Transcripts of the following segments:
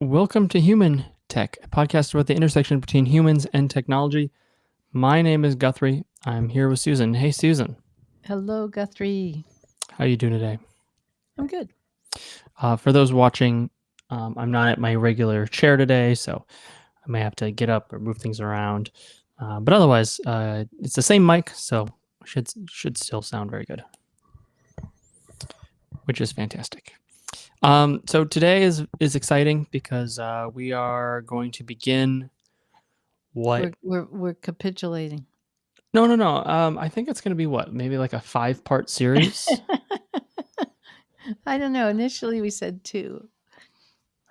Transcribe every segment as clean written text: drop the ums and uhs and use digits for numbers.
Welcome to Human Tech, a podcast about the intersection between humans and technology. My name is Guthrie. I'm here with Susan. Hey, Susan. Hello, Guthrie. How are you doing today? I'm good. For those watching, I'm not at my regular chair today, so I may have to get up or move things around. But otherwise, it's the same mic, so should still sound very good, which is fantastic. So today is exciting because we are going to begin what We're capitulating. No. I think it's going to be maybe like a 5-part series. I don't know. Initially, we said 2.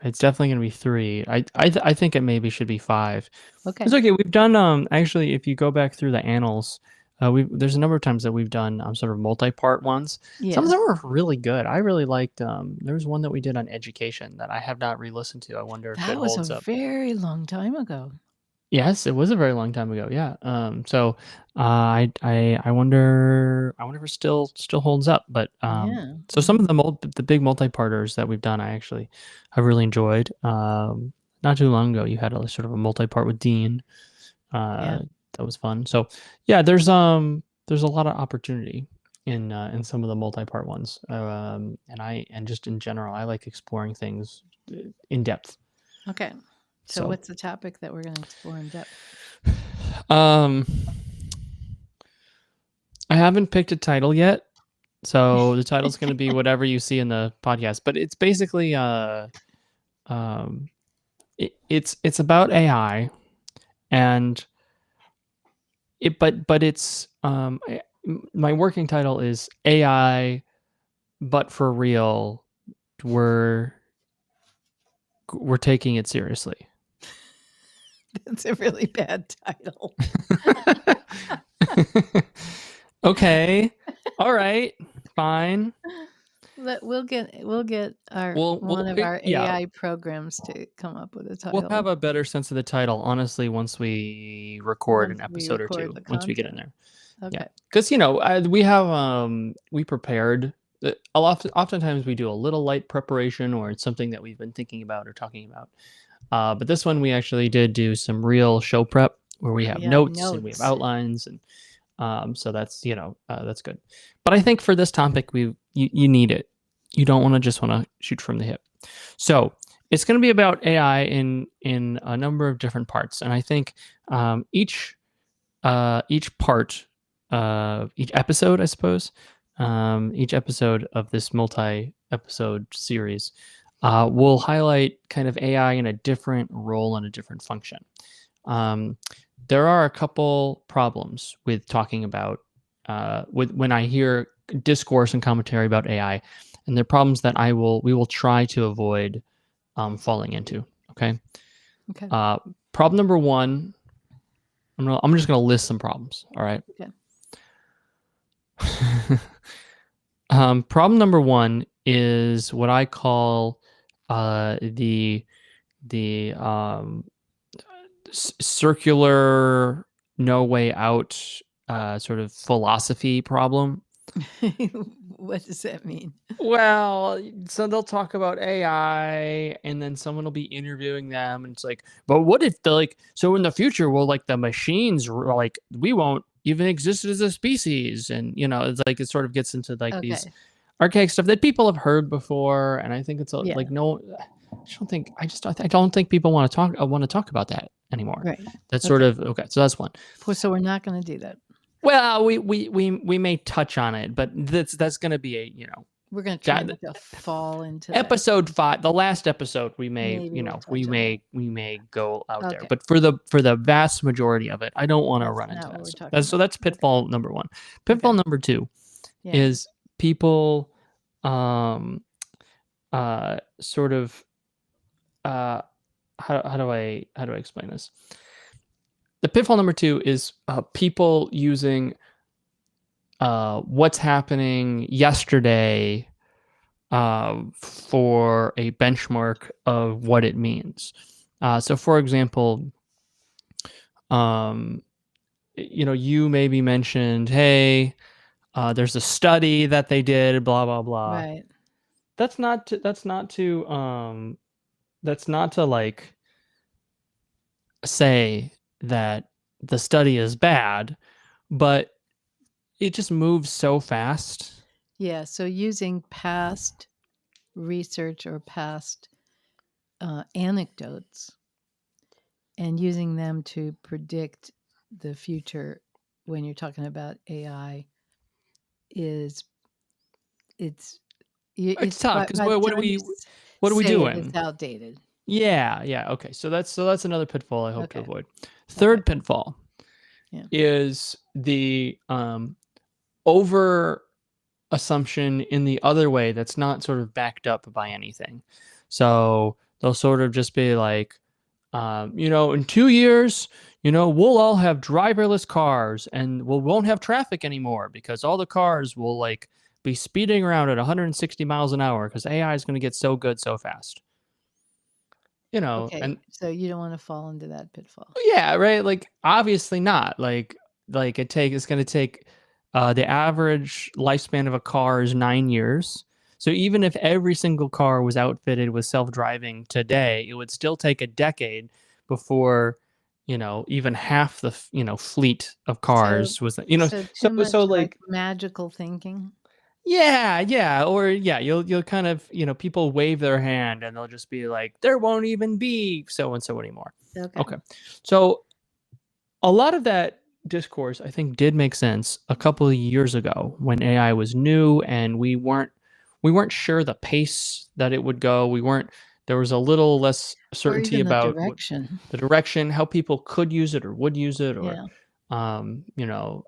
It's definitely going to be 3. I think it maybe should be 5. Okay. It's okay. We've done actually, if you go back through the annals, there's a number of times that we've done sort of multi-part ones. Yeah. Some of them were really good. I really liked. There was one that we did on education that I have not re-listened to. I wonder if it holds up. That was a very long time ago. Yes, it was a very long time ago. Yeah. So I wonder if it still holds up. But Yeah. so some of the big multi-parters that we've done, I really enjoyed. Not too long ago, you had a sort of a multi-part with Dean. Yeah. That was fun. So yeah, there's a lot of opportunity in some of the multi-part ones. And just in general, I like exploring things in depth. Okay. So what's the topic that we're going to explore in depth? I haven't picked a title yet, so the title's going to be whatever you see in the podcast. But it's basically it's about AI, and it's my working title is AI, but for real, we're taking it seriously. That's a really bad title. Okay. All right. Fine. We'll get our one of our AI programs to come up with a title. We'll have a better sense of the title, honestly, once we record an episode or 2. Once we get in there. Okay. Yeah. Because we have we prepared. Oftentimes we do a little light preparation, or it's something that we've been thinking about or talking about. But this one we actually did do some real show prep where we have notes and we have outlines, and so that's that's good. But I think for this topic you need it. You don't want to shoot from the hip. So it's going to be about AI in a number of different parts, and I think each part, each episode, I suppose, each episode of this multi-episode series will highlight kind of AI in a different role and a different function. There are a couple problems with talking about when I hear discourse and commentary about AI, and they're problems that we will try to avoid falling into. Okay. Problem number 1. I'm just gonna list some problems. All right. Okay. Problem number 1 is what I call the circular, no way out sort of philosophy problem. What does that mean? Well, so they'll talk about AI, and then someone will be interviewing them, and it's like, but what if so in the future, will the machines, we won't even exist as a species? And it's like, it sort of gets into these archaic stuff that people have heard before, and I think it's no, I don't think people want to talk about that anymore. Right. That's sort of okay. So that's one. So we're not going to do that. Well, we may touch on it, but that's going to be we're going to try to fall into episode 5, the last episode. We may we may go out there, but for the vast majority of it, I don't want to run into that. So that's pitfall number 1. Pitfall number 2 is people sort of how do I explain this? The pitfall number 2 is people using what's happening yesterday for a benchmark of what it means. So, for example, you maybe mentioned, hey, there's a study that they did, blah blah blah. Right. That's not to to like say that the study is bad, but it just moves so fast. Yeah. So using past research or past anecdotes and using them to predict the future when you're talking about AI is it's tough by because the what do time you we say it, doing? it's outdated. Yeah. Okay. So that's another pitfall I hope to Okay. avoid. Third pitfall Yeah. is the over assumption in the other way that's not sort of backed up by anything. So they'll sort of just be like, in 2 years, we'll all have driverless cars and we won't have traffic anymore because all the cars will like be speeding around at 160 miles an hour because AI is going to get so good so fast. Okay. And So you don't want to fall into that pitfall. yeah, right. Like obviously not. It's going to take the average lifespan of a car is 9 years. So even if every single car was outfitted with self-driving today, it would still take a decade before even half the fleet of So cars was so too much so like like magical thinking. yeah, or yeah, you'll kind of people wave their hand and they'll just be like, there won't even be so and so anymore. Okay. Okay, so a lot of that discourse I think did make sense a couple of years ago when AI was new and we weren't sure the pace that it would go. There was a little less Or certainty even the about direction. the direction, how people could use it or would use it, or Yeah. um, you know,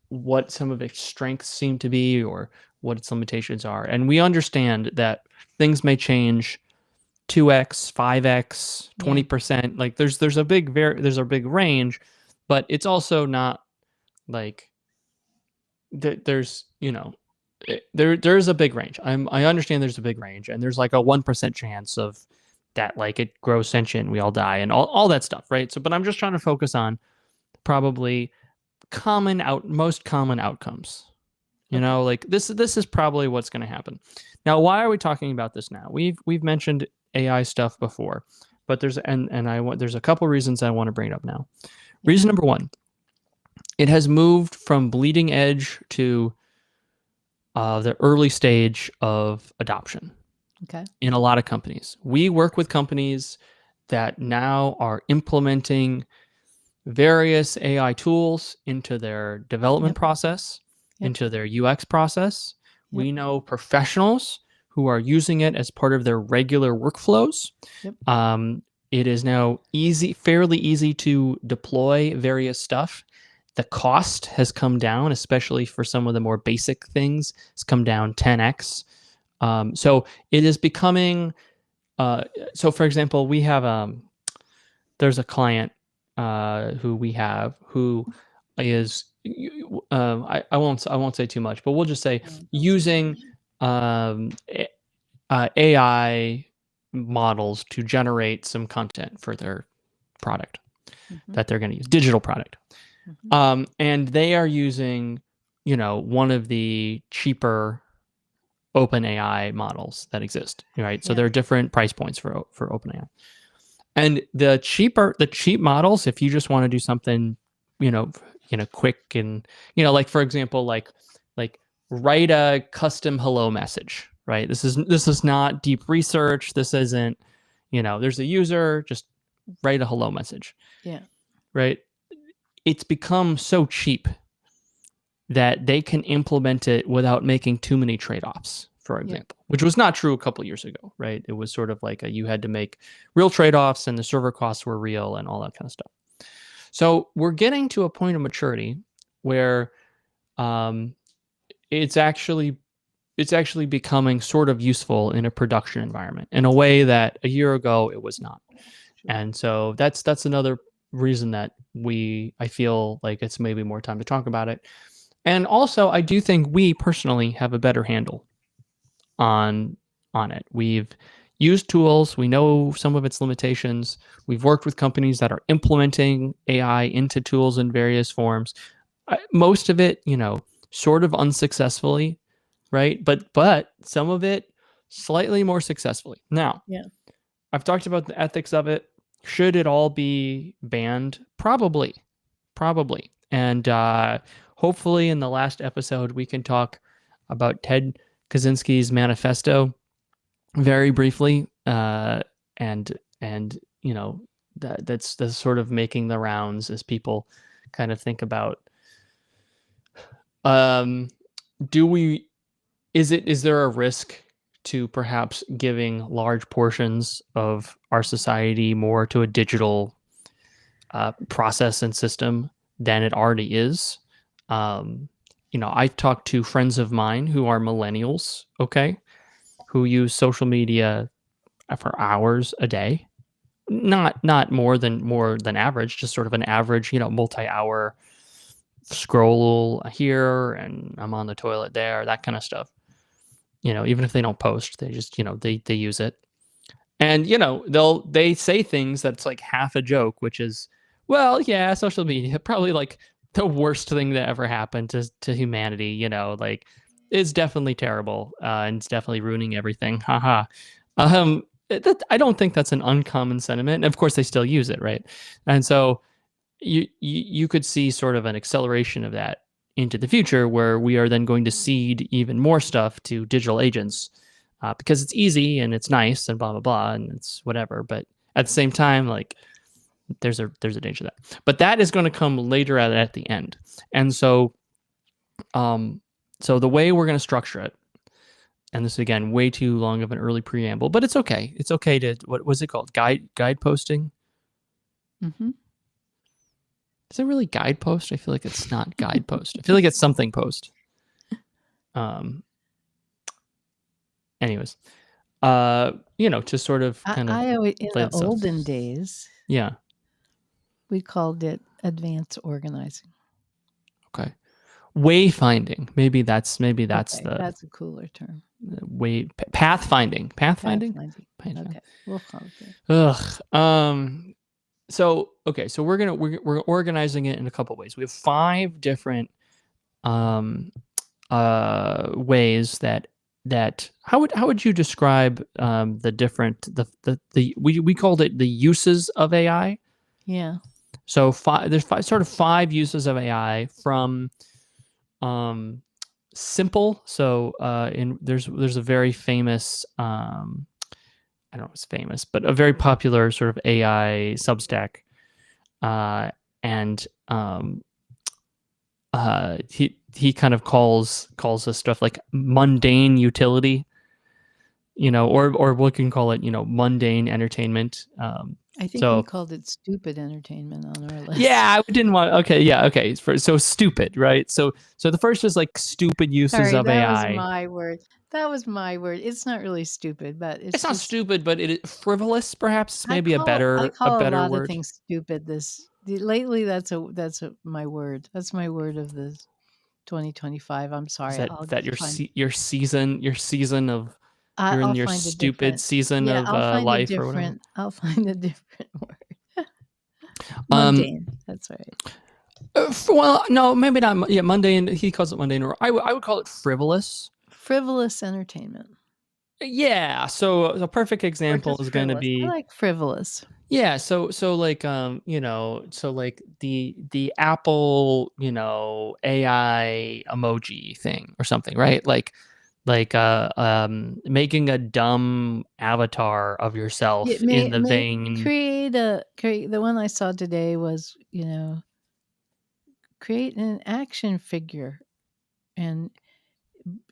what some of its strengths seem to be or what its limitations are. And we understand that things may change 2x, 5x, 20%. Like there's a big range, but it's also not like there's there's a big range. I understand there's a big range, and there's like a 1% chance of that, like it grows sentient, we all die, and all that stuff, right? So, but I'm just trying to focus on probably most common outcomes. Like this is probably what's going to happen. Now, why are we talking about this now? We've mentioned AI stuff before, but there's a couple reasons I want to bring it up now. Yeah. Reason number one, it has moved from bleeding edge to the early stage of adoption. Okay. In a lot of companies, we work with companies that now are implementing various AI tools into their development process, into their UX process. We know professionals who are using it as part of their regular workflows. It is now fairly easy to deploy various stuff. The cost has come down, especially for some of the more basic things. It's come down 10x. So it is becoming. So, for example, we have there's a client who we have who is I won't say too much, but we'll just say using AI models to generate some content for their product that they're going to use, digital product. And they are using, one of the cheaper open AI models that exist, right? So there are different price points for open AI. And the cheap models, if you just want to do something, quick and, like for example, like write a custom hello message, right? This is not deep research. This isn't, there's a user, just write a hello message. Yeah. Right. It's become so cheap that they can implement it without making too many trade-offs, for example, which was not true a couple of years ago, right? It was sort of like you had to make real trade-offs and the server costs were real and all that kind of stuff. So we're getting to a point of maturity where it's actually becoming sort of useful in a production environment in a way that a year ago it was not. And so that's another reason that I feel like it's maybe more time to talk about it. And also, I do think we personally have a better handle on it. We've used tools. We know some of its limitations. We've worked with companies that are implementing AI into tools in various forms. Most of it, sort of unsuccessfully, right? But some of it slightly more successfully. Now, I've talked about the ethics of it. Should it all be banned? Probably, probably. And hopefully, in the last episode, we can talk about Ted Kaczynski's manifesto very briefly, and you know that's sort of making the rounds as people kind of think about, um, do we is there a risk to perhaps giving large portions of our society more to a digital process and system than it already is? Um, I've talked to friends of mine who are millennials, okay, who use social media for hours a day, not more than average, just sort of an average, multi-hour scroll here, and I'm on the toilet there, that kind of stuff. Even if they don't post, they just, they use it. And, they say things that's like half a joke, which is, well, yeah, social media, probably like the worst thing that ever happened to humanity, like it's definitely terrible, and it's definitely ruining everything. Haha. I don't think that's an uncommon sentiment. And of course, they still use it, right? And so you could see sort of an acceleration of that into the future, where we are then going to seed even more stuff to digital agents, because it's easy and it's nice and blah blah blah and it's whatever. But at the same time, like there's a danger to that. But that is going to come later at the end. And so so the way we're going to structure it, and this is again way too long of an early preamble, but it's okay. It's okay to, what was it called? Guide posting. Mm-hmm. Is it really guidepost? I feel like it's not guidepost. I feel like it's something post. Anyways, to sort of kind of I always, in play the this out. olden days, Yeah. we called it advanced organizing. Okay. Wayfinding. Maybe that's Okay, the that's a cooler term. way pathfinding. Pathfinding. Pathfinding. Okay, we'll call it that. Ugh. So okay, so we're organizing it in a couple ways. We have 5 different ways that how would you describe the different we called it the uses of AI. Yeah. So there's sort of 5 uses of AI, from simple. So there's a very famous, I don't know if it's famous, but a very popular sort of AI Substack, and he kind of calls this stuff like mundane utility, or we can call it, mundane entertainment. I think we called it stupid entertainment on our list. Yeah, we didn't want. Okay, yeah, okay. So stupid, right? So the first is like stupid uses of AI. That was my word. That was my word. It's not really stupid, but it's not stupid, but it is frivolous. Perhaps maybe I call a better lot word. Of things stupid. Lately, that's my word. That's my word of the 2025. I'm sorry. Is that your season of, you're in your stupid season of life or whatever? I'll find a different word. Mundane. That's right. Well, no, maybe not. Yeah, mundane. He calls it mundane, or I would call it frivolous. Frivolous entertainment. Yeah. So a perfect example is going to be, I like frivolous. Yeah. So like so like the Apple AI emoji thing or something, right? Like making a dumb avatar of yourself in the vein. Create the one I saw today was, create an action figure, and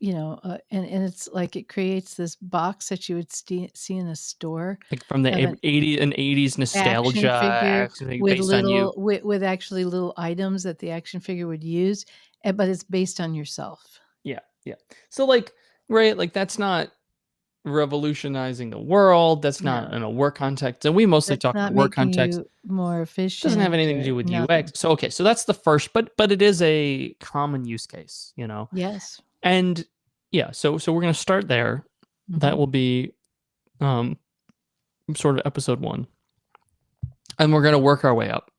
and it's like it creates this box that you would see in a store, like from the 80s nostalgia action figure with actually little items that the action figure would use, but it's based on yourself. Yeah. So like, right, like that's not revolutionizing the world. That's not in a work context, and we mostly talk in a work context. More efficient. Doesn't have anything to do with UX. So okay, so that's the first, but it is a common use case, Yes. And yeah, so we're gonna start there. Mm-hmm. That will be sort of episode 1, and we're gonna work our way up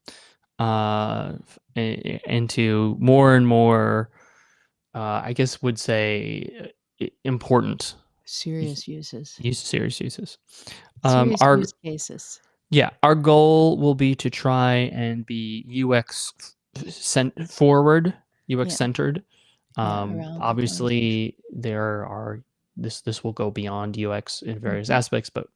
into more and more, I guess would say, important serious uses. Serious uses. Serious Our use cases. our goal will be to try and be forward, UX Yeah. centered. Yeah, around the conversation. Obviously, there are this will go beyond UX in various Mhm. aspects, but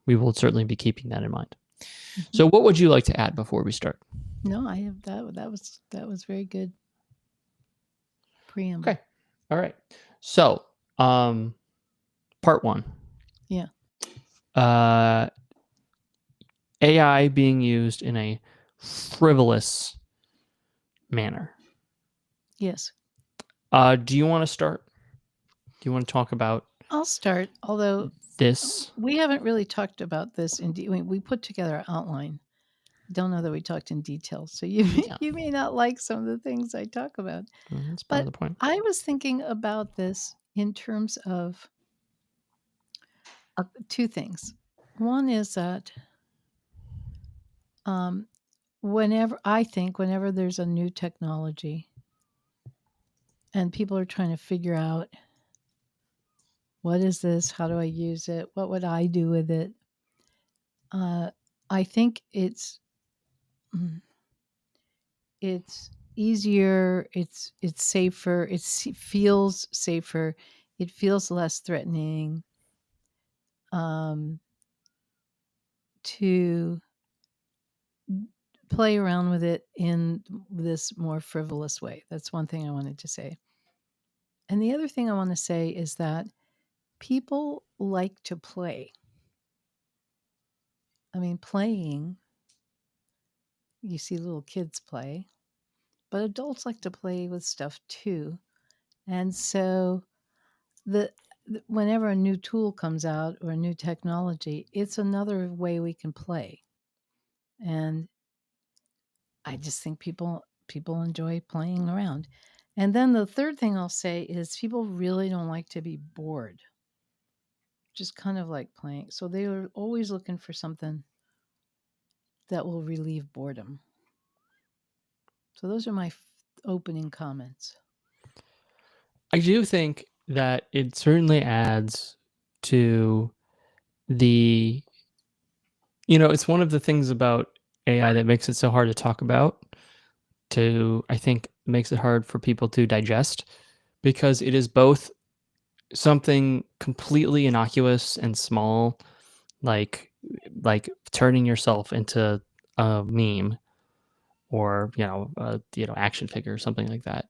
we will certainly be keeping that in mind. Mhm. So, what would you like to add before we start? No, I have that was very good preamble. Okay, all right. So, part one. Yeah. Uh, AI being used in a frivolous manner. Yes. Do you want to start? Do you want to talk about I'll start, although this? we haven't really talked about this we put together an outline. Don't know that we talked in detail. So Yeah, you may not like some of the things I talk about. that's part of But the point. I was thinking about this in terms of two things. One is that um, whenever there's a new technology and people are trying to figure out what is this, how do I use it, what would I do with it, I think mm, it's easier, it's safer, it feels safer, it feels less threatening um, to play around with it in this more frivolous way. That's one thing I wanted to say. And the other thing I want to say is that people like to play. I mean, playing, you see little kids play, but adults like to play with stuff too. And so whenever a new tool comes out or a new technology, it's another way we can play. And I just think people enjoy playing around. And then the third thing I'll say is people really don't like to be bored. Just kind of like playing. So they are always looking for something that will relieve boredom. So those are my opening comments. I do think that it certainly adds to the, it's one of the things about AI that makes it so hard to talk about, I think makes it hard for people to digest, because it is both something completely innocuous and small, like turning yourself into a meme, or action figure or something like that,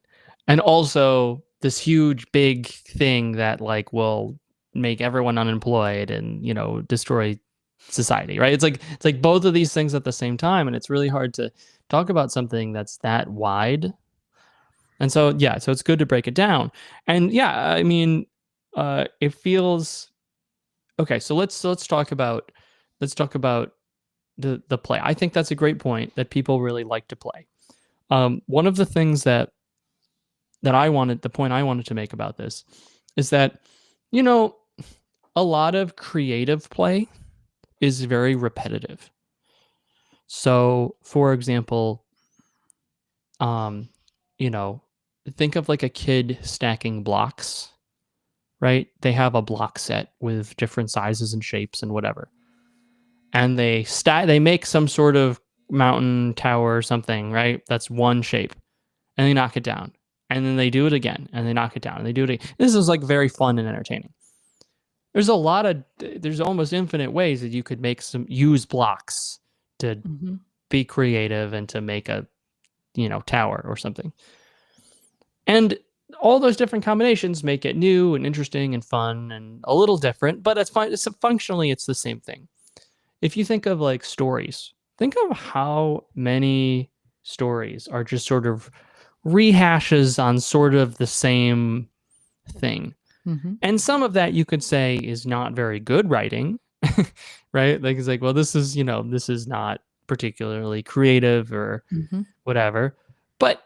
and also this huge big thing that like will make everyone unemployed and destroy society, right? It's like both of these things at the same time, and it's really hard to talk about something that's that wide. And so so it's good to break it down. And I mean, it feels okay. So let's talk about the play. I think that's a great point, that people really like to play. One of the things the point I wanted to make about this is that, you know, a lot of creative play is very repetitive. So, for example, um, you know, think of like a kid stacking blocks, right? They have a block set with different sizes and shapes and whatever. And they make some sort of mountain tower or something, right? That's one shape. And they knock it down. And then they do it again and they knock it down and they do it again. This is like very fun and entertaining. There's almost infinite ways that you could use blocks to Mm-hmm. be creative and to make a, tower or something. And all those different combinations make it new and interesting and fun and a little different, but it's fine. Functionally, it's the same thing. If you think of like stories, think of how many stories are just sort of rehashes on sort of the same thing. Mm-hmm. And some of that you could say is not very good writing, right? Like it's like, well, this is not particularly creative or Mm-hmm. whatever, but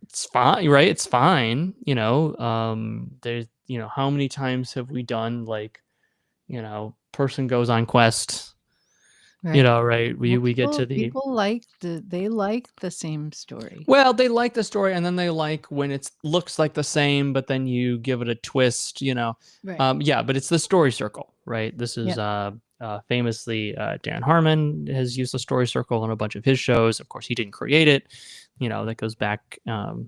it's fine, right? It's fine. There's, how many times have we done like, person goes on quest, Right. right? Well, We get to the, they like the same story. well, they like the story, and then they like when it looks like the same, but then you give it a twist, Right. but it's the story circle, right? This is Yeah. famously Dan Harmon has used the story circle on a bunch of his shows. Of course, he didn't create it. That goes back to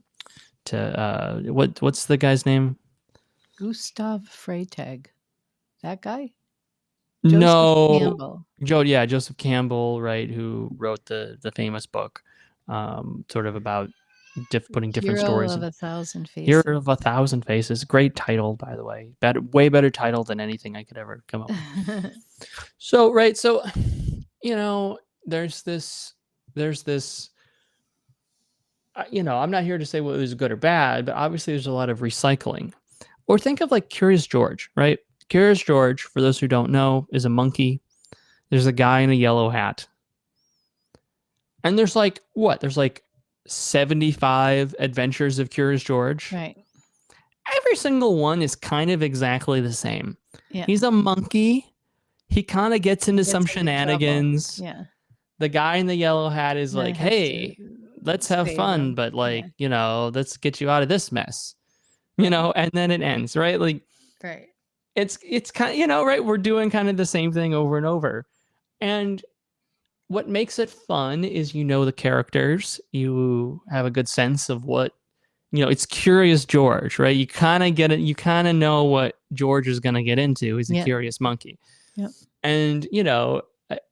what's the guy's name? Gustav Freytag. That guy? Joseph No, Campbell. Joseph Campbell, right? Who wrote the famous book, sort of about putting different Hero stories of in. a Thousand Hero Faces. of a Thousand Faces. Great title, by the way. Way better title than anything I could ever come up with. So, right. So, there's this. I'm not here to say what was good or bad, but obviously there's a lot of recycling. Or think of like Curious George, right? Curious George, for those who don't know, is a monkey. There's a guy in a yellow hat. And there's like what? There's like 75 adventures of Curious George. Right. Every single one is kind of exactly the same. Yeah. He's a monkey. He kind of gets into some Gets into trouble. shenanigans. Yeah. The guy in the yellow hat is Then like, has to hey, let's have save fun, them. but Yeah. let's get you out of this mess. Right. And then it ends, right? Like Right. it's kind of, right? We're doing kind of the same thing over and over. And what makes it fun is the characters. You have a good sense of what it's Curious George, right? You kind of get it. You kind of know what George is going to get into. He's a Yeah. curious monkey. Yep. And,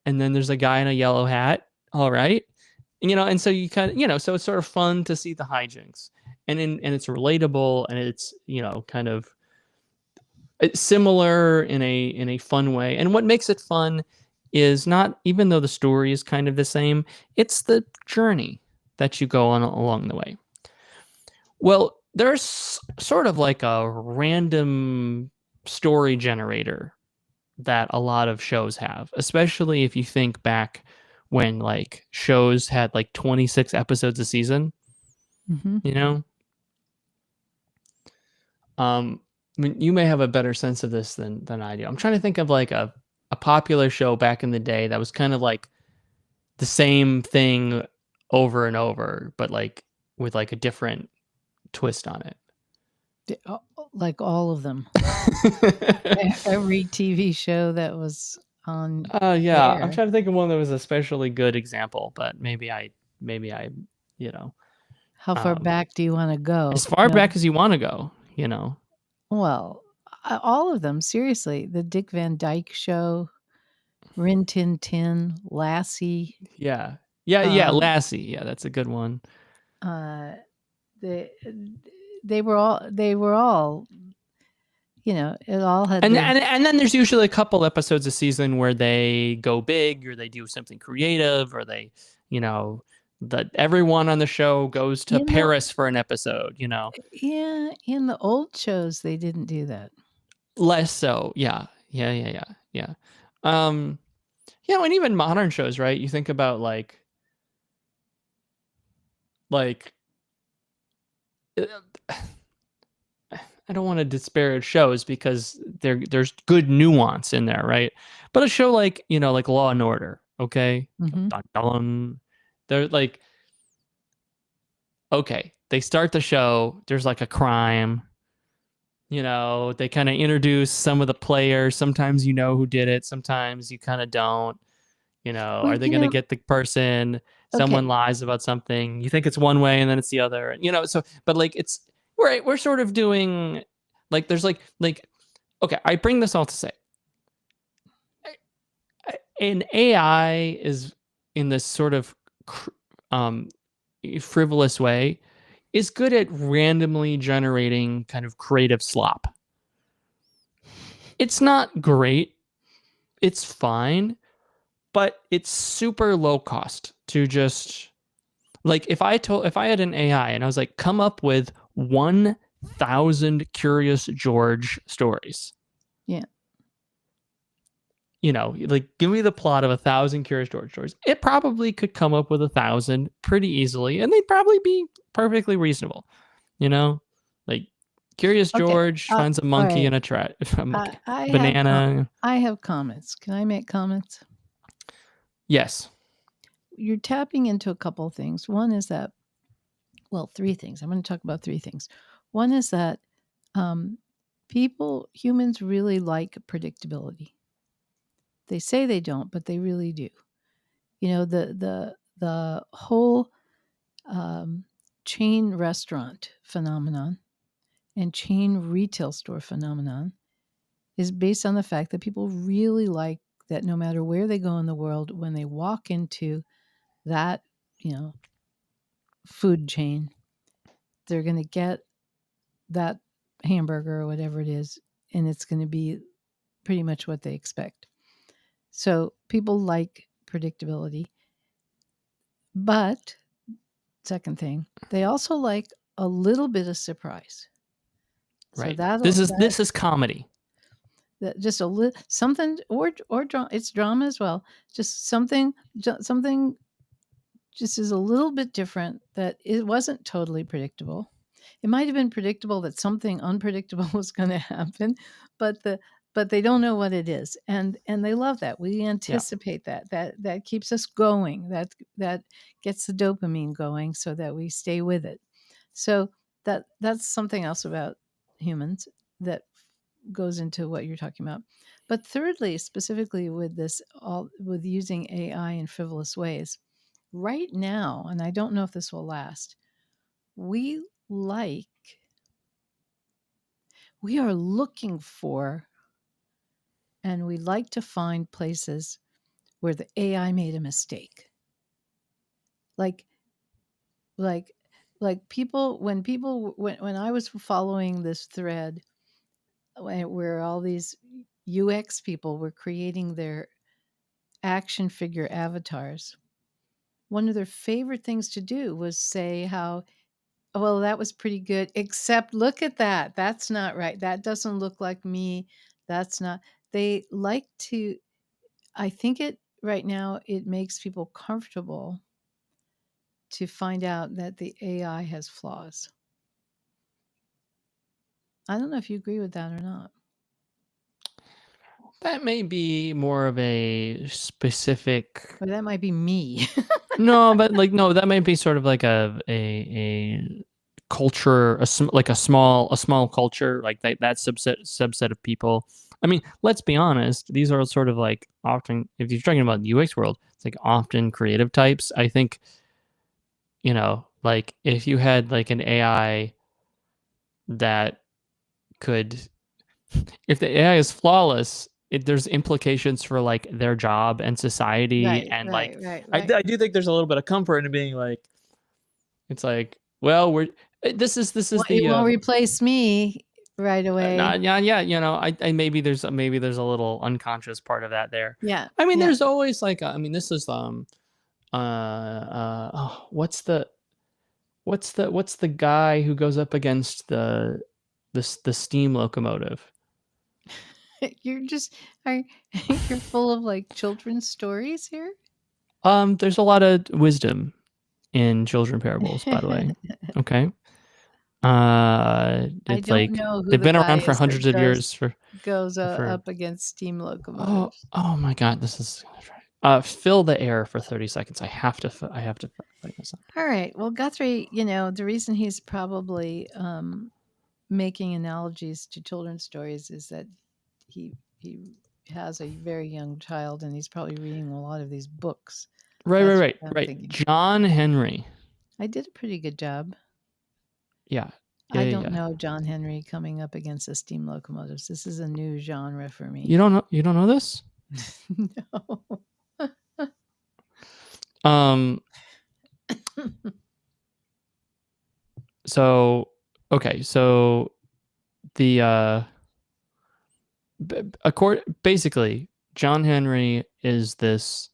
and then there's a guy in a yellow hat. All right. And so you kind of, so it's sort of fun to see the hijinks and it's relatable and it's, kind of it's similar in a fun way. And what makes it fun is not, even though the story is kind of the same, it's the journey that you go on along the way. Well, there's sort of like a random story generator that a lot of shows have, especially if you think back when like shows had like 26 episodes a season, Mm-hmm. I mean, you may have a better sense of this than I do. I'm trying to think of like a popular show back in the day that was kind of like the same thing over and over, but like with like a different twist on it. Like all of them. Every TV show that was on Yeah, I'm air. trying to think of one that was especially good example, but maybe I, How far back do you want to go? as far back as you want to go, Well, all of them. Seriously, the Dick Van Dyke Show, Rin Tin Tin, Lassie. Yeah, Lassie. Yeah, that's a good one. They they were all. It all had. And then there's usually a couple episodes a season where they go big or they do something creative or they, that everyone on the show goes to Paris for an episode. Yeah, in the old shows they didn't do that. Less so. Yeah. And even modern shows, right? You think about like I don't want to disparage shows because there's good nuance in there, right? But a show like, like Law and Order, okay? Mm-hmm. Dun, dun, they're like, okay, they start the show, there's like a crime. They kind of introduce some of the players. Sometimes you know who did it, sometimes you kind of don't. Are they going to get the person? Someone lies about something. You think it's one way and then it's the other. So but like it's we're sort of doing like there's like okay, I bring this all to say an AI is in this sort of frivolous way is good at randomly generating kind of creative slop. It's not great. It's fine. But it's super low cost to just like if I had an AI and I was like, come up with 1,000 Curious George stories. Yeah. Like give me the plot of 1,000 Curious George stories. It probably could come up with 1,000 pretty easily, and they'd probably be perfectly reasonable. Like Curious George finds a monkey in a banana. I have comments. Can I make comments? Yes. You're tapping into a couple of things. One is that, well, three things. I'm going to talk about three things. One is that humans really like predictability. They say they don't, but they really do. You know, the whole chain restaurant phenomenon and chain retail store phenomenon is based on the fact that people really like that no matter where they go in the world, when they walk into that, you know, food chain, they're going to get that hamburger or whatever it is, and it's going to be pretty much what they expect. So people like predictability. But, second thing, they also like a little bit of surprise. So Right. This is that this is comedy. just a little something, or drama. It's drama as well. Just something just is a little bit different, that it wasn't totally predictable. It might have been predictable that something unpredictable was going to happen, but they don't know what it is, and they love that. We Yeah. anticipate that. That keeps us going. That gets the dopamine going, so that we stay with it. So that's something else about humans that goes into what you're talking about. But thirdly, specifically with this, all with using AI in frivolous ways, right now, and I don't know if this will last, we like we are looking for, and we like to find places where the AI made a mistake. Like like people, when I was following this thread where all these UX people were creating their action figure avatars, one of their favorite things to do was say how, well, that was pretty good, except look at that. That's not right. That doesn't look like me. That's not. They like to, I think it right now, it makes people comfortable to find out that the AI has flaws. I don't know if you agree with that or not. That may be more of a specific. Or that might be me. No, but like no, that might be sort of like a culture, like a small culture, like that subset of people. I mean, let's be honest. These are sort of like often, if you're talking about the UX world, it's like often creative types. I think, like if you had like an AI that could, if the AI is flawless, there's implications for like their job and society, Right, and like right, right, I, right. I do think there's a little bit of comfort in being like, it's like, well, this is Well, it the won't replace me right nah, away. yeah, I maybe there's a little unconscious part of that there. Yeah, I mean, yeah. there's always like I mean, this is oh, what's the guy who goes up against the steam locomotive? You're just are you're full of like children's stories here. There's a lot of wisdom in children parables, by the way. Okay. I It's don't like know who they've the been guy around for is that hundreds of years goes for up against steam oh locomotives. oh my god, this is gonna try. Fill the air for 30 seconds. I have to find this out. All right. Well, Guthrie, you know, the reason he's probably making analogies to children's stories is that he has a very young child, and he's probably reading a lot of these books. Right, right, That's right, what I'm right. thinking. John Henry. I did a pretty good job. Yeah. Yeah, I yeah, don't yeah. know John Henry coming up against the steam locomotives. This is a new genre for me. You don't know this? No. Um so okay, so the basically John Henry is this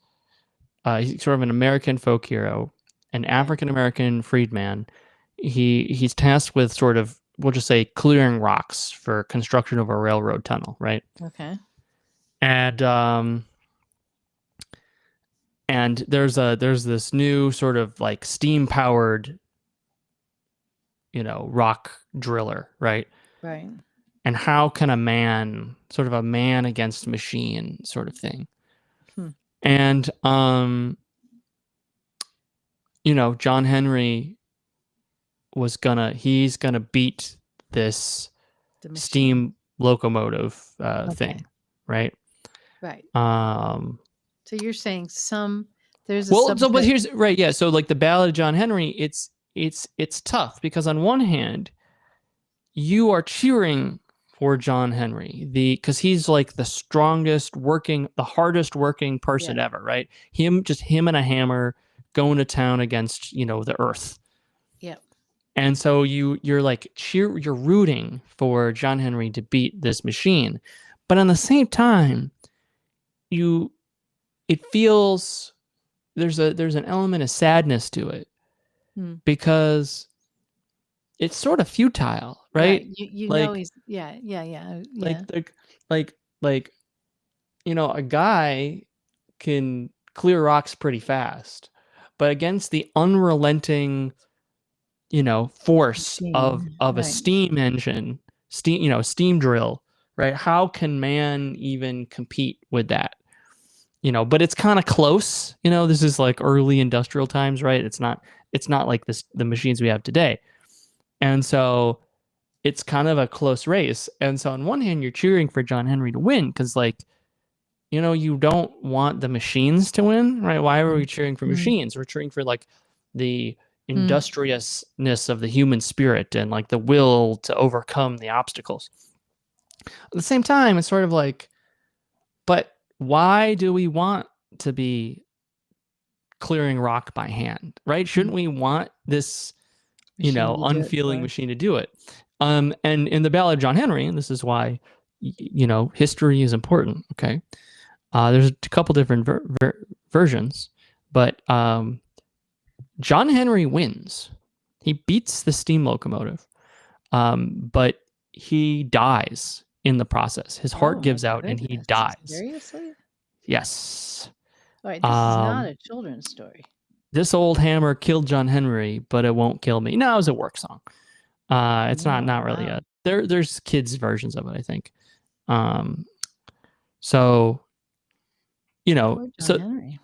he's sort of an American folk hero, an Okay. African American freedman. He's tasked with sort of, we'll just say, clearing rocks for construction of a railroad tunnel, right? Okay. And there's this new sort of like steam powered, rock driller, right? Right. And how can sort of a man against machine sort of thing. Hmm. And John Henry he's gonna beat this The machine. steam locomotive Okay. thing, right? Right. Um, So you're saying there's a well, so but subset. here's right, yeah. So like the Ballad of John Henry, it's tough because on one hand, you are cheering for John Henry, because he's like the strongest working, the hardest working person Yeah. ever, right? Him and a hammer going to town against the earth. Yep. And so you're like you're rooting for John Henry to beat this machine. But on the same time, you it feels there's an element of sadness to it Hmm. because it's sort of futile, Right. right? You know Like he's like yeah. like like like a guy can clear rocks pretty fast, but against the unrelenting force of Machine. of a Right. steam engine, steam drill, right? How can man even compete with that? But it's kind of close. This is like early industrial times, right? It's not like the machines we have today. And so it's kind of a close race. And so on one hand, you're cheering for John Henry to win because you don't want the machines to win, right? Why are we cheering for Mm. machines? We're cheering for like the Mm. industriousness of the human spirit and like the will to overcome the obstacles. At the same time, it's sort of like, but why do we want to be clearing rock by hand, right? Shouldn't Mm. we want this, Machine to do it unfeeling for us. machine to do it? And in the Ballad of John Henry, and this is why, history is important. Okay, there's a couple different versions, but John Henry wins. He beats the steam locomotive, but he dies in the process. His heart Oh my gives out and he goodness. dies. Seriously? Yes. All right, this is not Um, a children's story. this old hammer killed John Henry, but it won't kill me. No, it was a work song. It's not Oh, not really wow. a there's kids versions of it, I think. Um, so Poor John so Henry.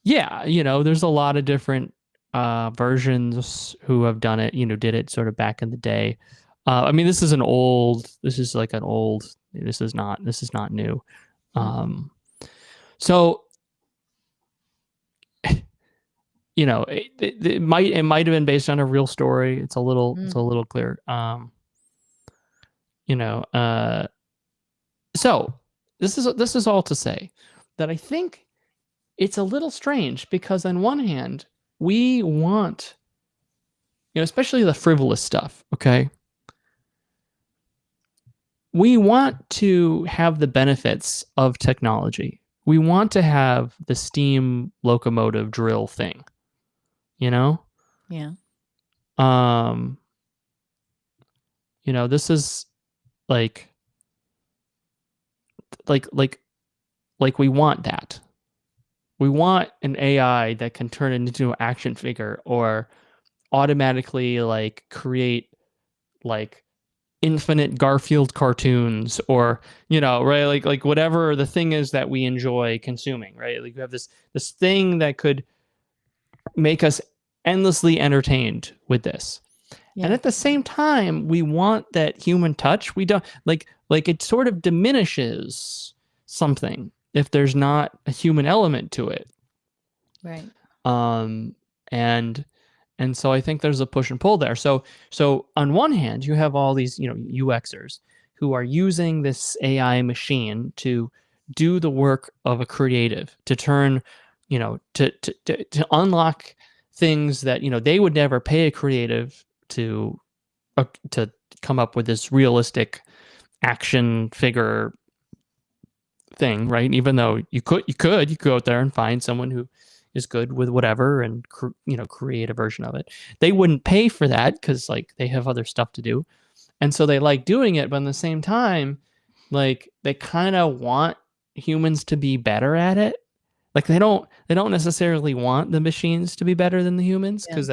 yeah, there's a lot of different versions who have done it. Did it sort of back in the day. I mean, this is an old. This is like an old. This is not. This is not new. Mm. So it might have been based on a real story. It's a little clear. You know, uh, so this is all to say that I think it's a little strange because on one hand we want, especially the frivolous stuff. Okay, we want to have the benefits of technology. We want to have the steam locomotive drill thing. You know, Yeah. um, this is like like like like we want that. We want an AI that can turn it into an action figure or automatically like create like infinite Garfield cartoons or right, like whatever the thing is that we enjoy consuming, right? Like you have this thing that could make us endlessly entertained with this. And Yeah. at the same time, we want that human touch. We don't like it sort of diminishes something if there's not a human element to it. Right. Um and so I think there's a push and pull there. So on one hand, you have all these, UXers who are using this AI machine to do the work of a creative, to turn, to unlock things that, they would never pay a creative to come up with this realistic action figure thing, right? Even though you could go out there and find someone who is good with whatever and create a version of it. They wouldn't pay for that because like they have other stuff to do, and so they like doing it. But at the same time, like they kind of want humans to be better at it. Like they don't necessarily want the machines to be better than the humans Yeah. because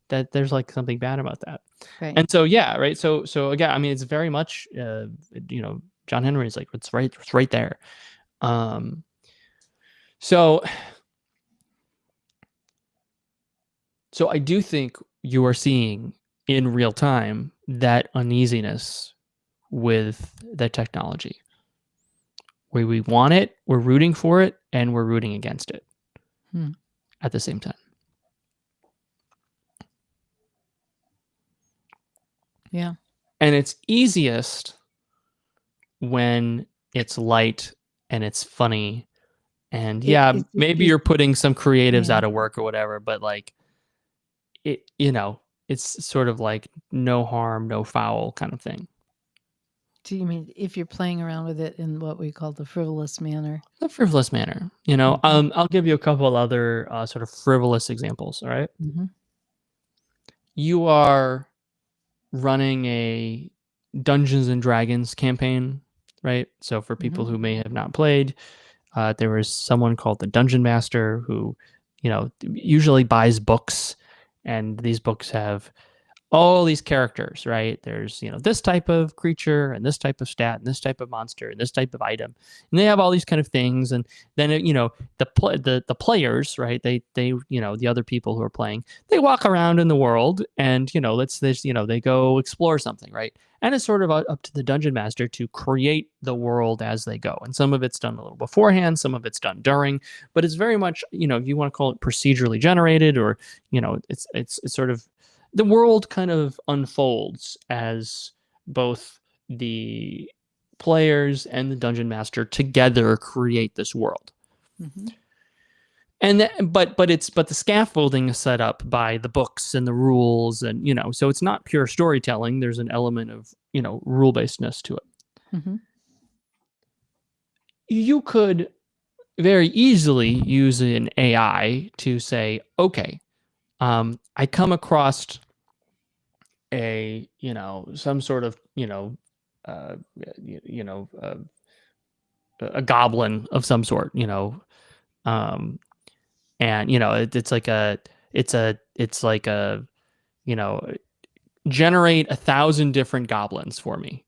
that there's like something bad about that. Right. And so yeah, right. So again, I mean, it's very much John Henry is like it's right there. Um, so I do think you are seeing in real time that uneasiness with the technology. where we want it, we're rooting for it, and we're rooting against it Hmm. at the same time. Yeah. And it's easiest when it's light and it's funny. And yeah, maybe It you're putting some creatives yeah. out of work or whatever, but like it, it's sort of like no harm, no foul kind of thing. Do you mean if you're playing around with it in what we call the frivolous manner? A frivolous manner, Mhm. I'll give you a couple other sort of frivolous examples. All right. Mhm. You are running a Dungeons and Dragons campaign, right? So for people Mhm. who may have not played, there was someone called the Dungeon Master who, usually buys books, and these books have all these characters, right? There's, this type of creature and this type of stat and this type of monster and this type of item. And they have all these kind of things. And then, the players, right? They, the other people who are playing, they walk around in the world and, they go explore something, right? And it's sort of up to the dungeon master to create the world as they go. And some of it's done a little beforehand, some of it's done during, but it's very much, if you want to call it procedurally generated, or, it's sort of the world kind of unfolds as both the players and the dungeon master together create this world. Mhm. And but the scaffolding is set up by the books and the rules, and so it's not pure storytelling. There's an element of rule basedness to it. Mhm. You could very easily use an AI to say, okay, I come across some sort of uh, you, you know uh, a goblin of some sort, um, and it's like a you know generate 1,000 different goblins for me,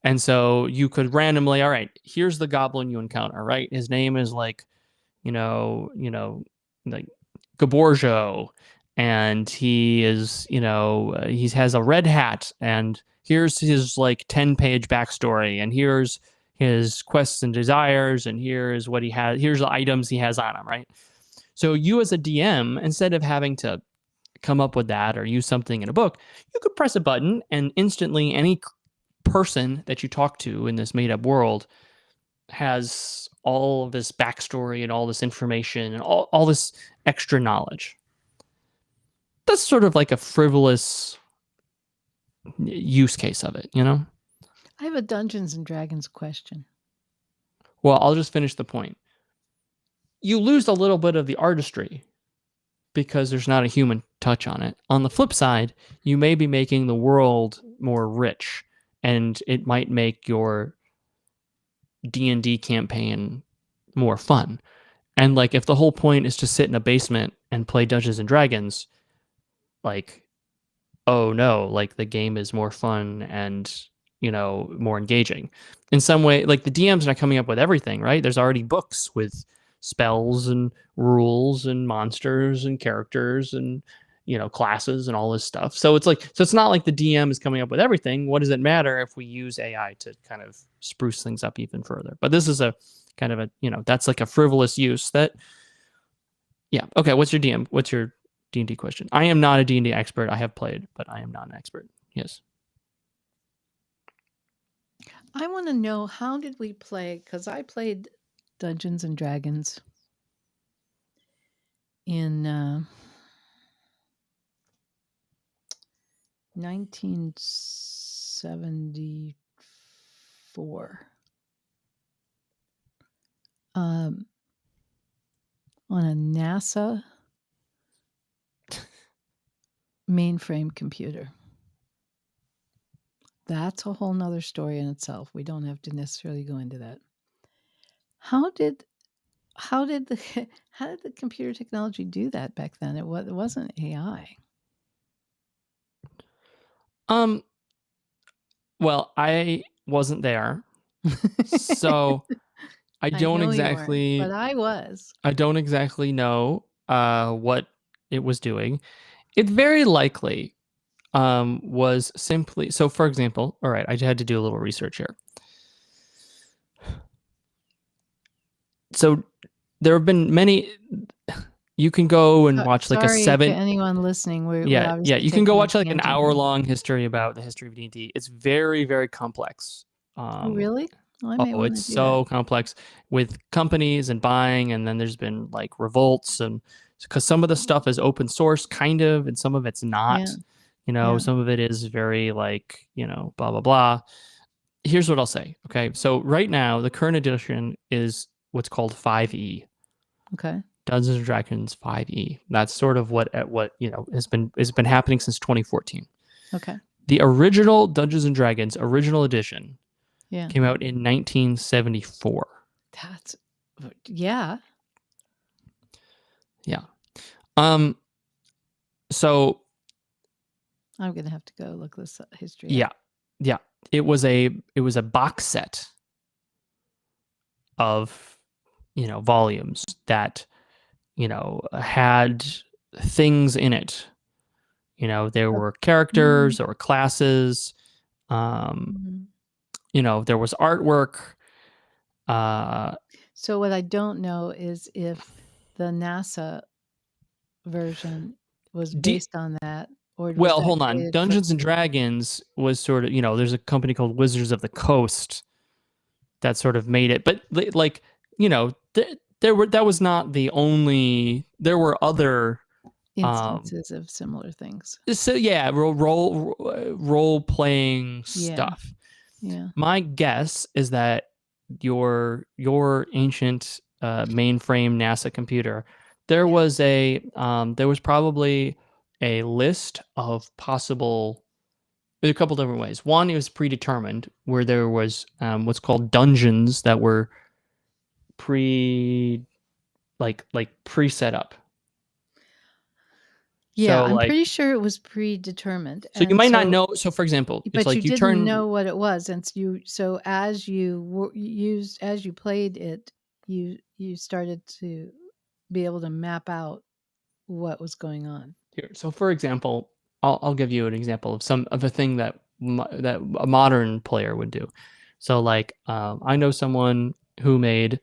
and so you could randomly, all right, here's the goblin you encounter, right? His name is like like Gaborjo, and he is, he has a red hat, and here's his like 10-page backstory, and here's his quests and desires, and here's what he has, here's the items he has on him, right? So you as a DM, instead of having to come up with that or use something in a book, you could press a button and instantly any person that you talk to in this made up world has all of this backstory and all this information and all this extra knowledge. That's sort of like a frivolous use case of it. I have a Dungeons and Dragons question. Well, I'll just finish the point. You lose a little bit of the artistry because there's not a human touch on it. On the flip side, you may be making the world more rich, and it might make your D&D campaign more fun. And like if the whole point is to sit in a basement and play Dungeons and Dragons, like, oh no, like the game is more fun and more engaging. In some way, like the DM's not coming up with everything, right? There's already books with spells and rules and monsters and characters and classes and all this stuff. So it's not like the DM is coming up with everything. What does it matter if we use AI to kind of spruce things up even further? But this is a kind of a, that's like a frivolous use that, yeah. Okay, what's your DM? What's your D&D question? I am not a D&D expert. I have played, but I am not an expert. Yes. I want to know, how did we play? Because I played Dungeons and Dragons in 1974 um, on a NASA mainframe computer. That's a whole nother story in itself. We don't have to necessarily go into that. How did how did the how did the computer technology do that back then? It wasn't AI. Um, well, I wasn't there, so I I don't know you weren't, but exactly I was. I don't exactly know what it was doing. It very likely was simply, so for example, all right, I had to do a little research here. so there have been many. You can go and watch like a Sorry to 7. anyone listening. We're Yeah, obviously you can go taking a watch like an tangent hour here. long history about the history of D&D. It's very, very complex. Oh, Um, really? Well, I may oh, want it's to do that. so complex with companies and buying, and then there's been like revolts, and because some of the stuff is open source, kind of, and some of it's Yeah, not. yeah. Some of it is very like blah blah blah. Here's what I'll say. Okay, so right now the current edition is what's called 5e. Okay, Dungeons and Dragons 5e. That's sort of what has been happening since 2014. okay. The original Dungeons and Dragons original edition Yeah, came out in 1974. that's yeah. Yeah. Um. So I'm gonna have to go look this history up. yeah, yeah. It was a box set of volumes that had things in it. There Oh, were mm, characters or classes. Um. mhm. There was artwork. Uh. So what I don't know is if the NASA version was D- based on that, or was well, that hold on. created for? Dungeons and Dragons was sort of there's a company called Wizards of the Coast that sort of made it. But like, that was not the only. There were other. Um, Instances of similar things. so yeah, role playing Yeah, stuff. yeah, My guess is that your ancient mainframe NASA computer, yeah, there was probably a list of possible. There's a couple different ways. One, it was predetermined, where there was what's called dungeons that were pre pre-set up. yeah. So I'm like pretty sure it was predetermined, so you and might not so know. So for example, it's but you like you didn't turn know what it was, and so as as you played it, you started to be able to map out what was going on. here. So for example, I'll give you an example of some of a thing that that a modern player would do. So like I know someone who made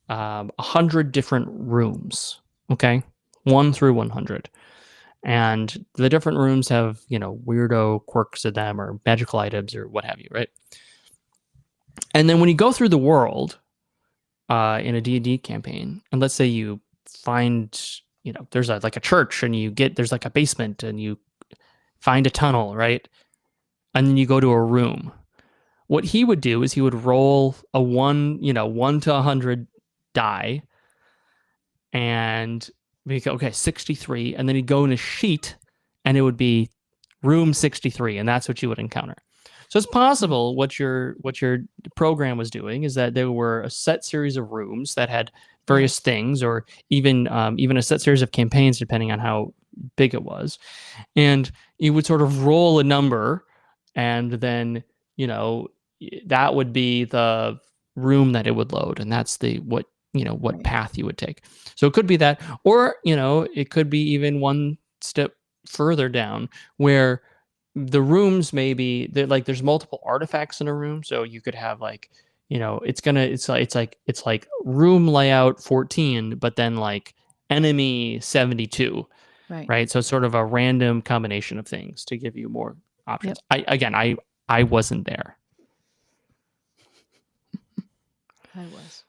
100 different rooms. Okay, 1 through 100. And the different rooms have weirdo quirks to them or magical items or what have you, right? And then when you go through the world in a D&D campaign, and let's say you find there's like a church, and there's like a basement, and you find a tunnel, right? And then you go to a room. What he would do is he would roll a 1 to 100 die, and we go, okay, 63, and then he'd go in a sheet, and it would be room 63, and that's what you would encounter. So it's Hmm. possible what your program was doing is that there were a set series of rooms that had various Yes, things, or even a set series of campaigns, depending on how big it was. And you would sort of roll a number, and then you know that would be the room that it would load, and that's the what right, path you would take. So it could be that, or it could be even one step further down, where the rooms maybe like there's multiple artifacts in a room, so you could have like it's like room layout 14, but then like enemy 72, right. right? So it's sort of a random combination of things to give you more Yep, options. I wasn't there. I was.